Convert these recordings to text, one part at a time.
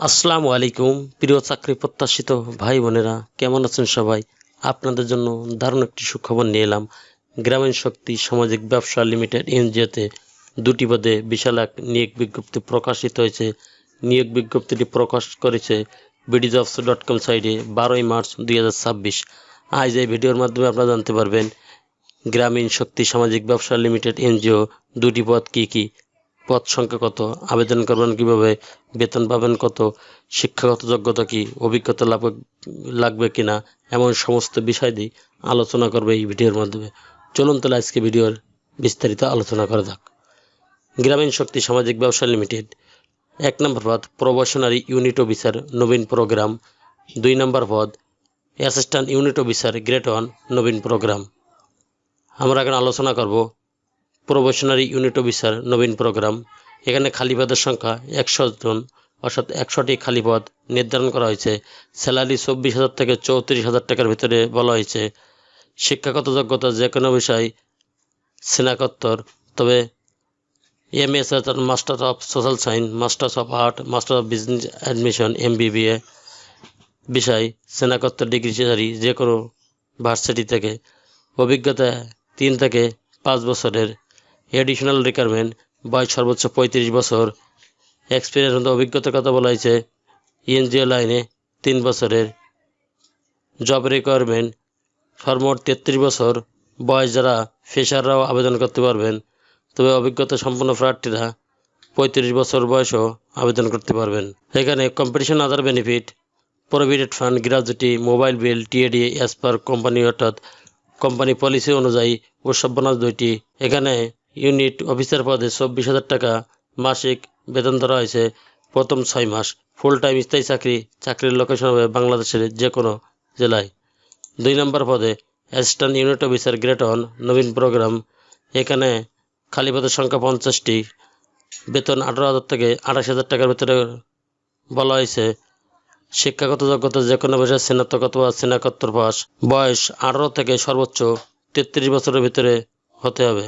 আসসালামু আলাইকুম প্রিয় চাকরি প্রত্যাশিত ভাই বোনেরা, কেমন আছেন সবাই? আপনাদের জন্য দারুণ একটি সুখবর নিয়ে এলাম। গ্রামীণ শক্তি সামাজিক ব্যবসা লিমিটেড এনজিওতে দুটি পদে বিশাল এক নিয়োগ বিজ্ঞপ্তি প্রকাশিত হয়েছে। নিয়োগ বিজ্ঞপ্তিটি প্রকাশ করেছে bdjobs.com সাইটে 12ই মার্চ 2026। আজ এই ভিডিওর মাধ্যমে আপনারা জানতে পারবেন গ্রামীণ শক্তি সামাজিক ব্যবসা লিমিটেড এনজিও দুটি পদ কী কী, পদ সংখ্যা কত, আবেদন করবেন কিভাবে, বেতন পাবেন কত, শিক্ষাগত যোগ্যতা কি, অভিজ্ঞতা লাগবে কিনা, এমন সমস্ত বিষয় দিয়ে আলোচনা করবে এই ভিডিওর মাধ্যমে। চলুন তাহলে আজকে ভিডিওর বিস্তারিত আলোচনা করা যাক। গ্রামীণ শক্তি সামাজিক ব্যবসা লিমিটেড 1 নম্বর পদ প্রবাশনারি ইউনিট অফিসার নবীন প্রোগ্রাম, 2 নম্বর পদ অ্যাসিস্ট্যান্ট ইউনিট অফিসার গ্রেড 1 নবীন প্রোগ্রাম। আমরা এখন আলোচনা করব প্রবাশনারি ইউনিট অফিসার নবীন প্রোগ্রাম। এখানে খালি পদের সংখ্যা 100 জন, অর্থাৎ 100টি খালি পদ নির্ধারণ করা হয়েছে। স্যালারি 24,000 থেকে 34,000 টাকার ভিতরে বলা হয়েছে। শিক্ষাগত যোগ্যতা যে কোনো বিষয় স্নাতকোত্তর, তবে MS master of social science, masters of art, master of business admission MBBA বিষয় স্নাতকোত্তর ডিগ্রিধারী যে কোনো ভার্সিটি থেকে। অভিজ্ঞতা 3 থেকে 5 বছরের। এডিশনাল রিকোয়ারমেন্ট বয়স সর্বোচ্চ 35 বছর। এক্সপিরিয়েন্স মধ্যে অভিজ্ঞতার কথা বলা হয়েছে এনজিও লাইনে 3 বছরের। জব রিকোয়ারমেন্ট সর্বমোট 33 বছর বয়স। যারা ফ্রেশাররাও আবেদন করতে পারবেন, তবে অভিজ্ঞতা সম্পন্ন প্রার্থীরা 35 বছর বয়সও আবেদন করতে পারবেন। এখানে competition other benefit, provident fund, gratuity, mobile bill, TA DA as per company, অর্থাৎ কোম্পানি পলিসি অনুযায়ী উৎসব বোনাস 2টি। এখানে ইউনিট অফিসার পদে 24,000 টাকা মাসিক বেতন ধরা হয়েছে প্রথম 6 মাস। ফুল টাইম স্থায়ী চাকরি। চাকরির লোকেশন হবে বাংলাদেশের যে কোনো জেলায়। 2 নম্বর পদে অ্যাসিস্ট্যান্ট ইউনিট অফিসার গ্রেড 1 নবীন প্রোগ্রাম। এখানে খালি পদের সংখ্যা 50টি। বেতন 18,000 থেকে 28,000 টাকার ভিতরে বলা হয়েছে। শিক্ষাগত যোগ্যতা যে কোনো বিষয়ে স্নাতক অথবা স্নাতকোত্তর পাস। বয়স 18 থেকে সর্বোচ্চ 33 বছরের ভিতরে হতে হবে,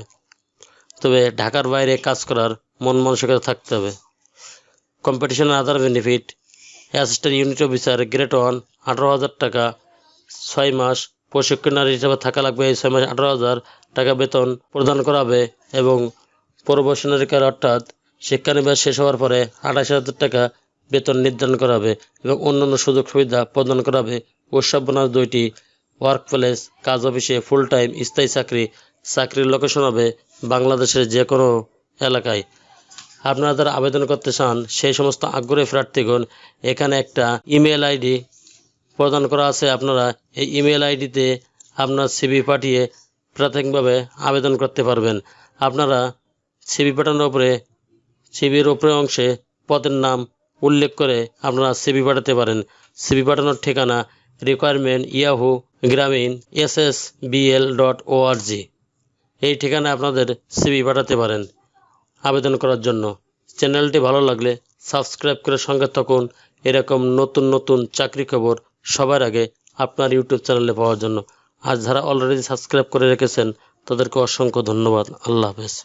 তবে ঢাকার বাইরে কাজ করার মন মানসিকতা থাকতে হবে। Competition other benefit, assistant unit officer grade 1 18,000 টাকা 6 মাস। প্রশিক্ষণার হিসাবে থাকা লাগবে এই 6 মাস। 18,000 টাকা বেতন প্রদান করা হবে এবং প্রবেশনারি কাল অর্থাৎ শিক্ষানিবাস শেষ হওয়ার পরে 28,000 টাকা বেতন নির্ধারণ করা হবে এবং অন্যান্য সুযোগ সুবিধা প্রদান করা হবে। উৎসব বোনাস 2টি। ওয়ার্ক প্লেস কাজ অফিসে ফুল টাইম স্থায়ী চাকরি। চাকরির লোকেশন হবে বাংলাদেশের যে কোনো এলাকায়। আপনারা যারা আবেদন করতে চান সেই সমস্ত আগ্রহী প্রার্থীগণ, এখানে একটা ইমেল আইডি প্রদান করা আছে। আপনারা এই ইমেল আইডিতে আপনার সিভি পাঠিয়ে প্রাথমিকভাবে আবেদন করতে পারবেন। আপনারা সিভি পাঠানোর উপরে সিভির উপরে অংশে পদের নাম উল্লেখ করে আপনারা সিভি পাঠাতে পারেন। সিভি পাঠানোর ঠিকানা রিকোয়ারমেন্ট ইয়াহু গ্রামীণ ssbl.org। এই ঠিকানায় আপনাদের সিভি পাঠাতে পারেন আবেদন করার জন্য। চ্যানেলটি ভালো লাগলে সাবস্ক্রাইব করে সঙ্গে থাকুন এরকম নতুন নতুন চাকরি খবর সবার আগে আপনার ইউটিউব চ্যানেলে পাওয়ার জন্য। আর যারা অলরেডি সাবস্ক্রাইব করে রেখেছেন তাদেরকে অসংখ্য ধন্যবাদ। আল্লাহ হাফেজ।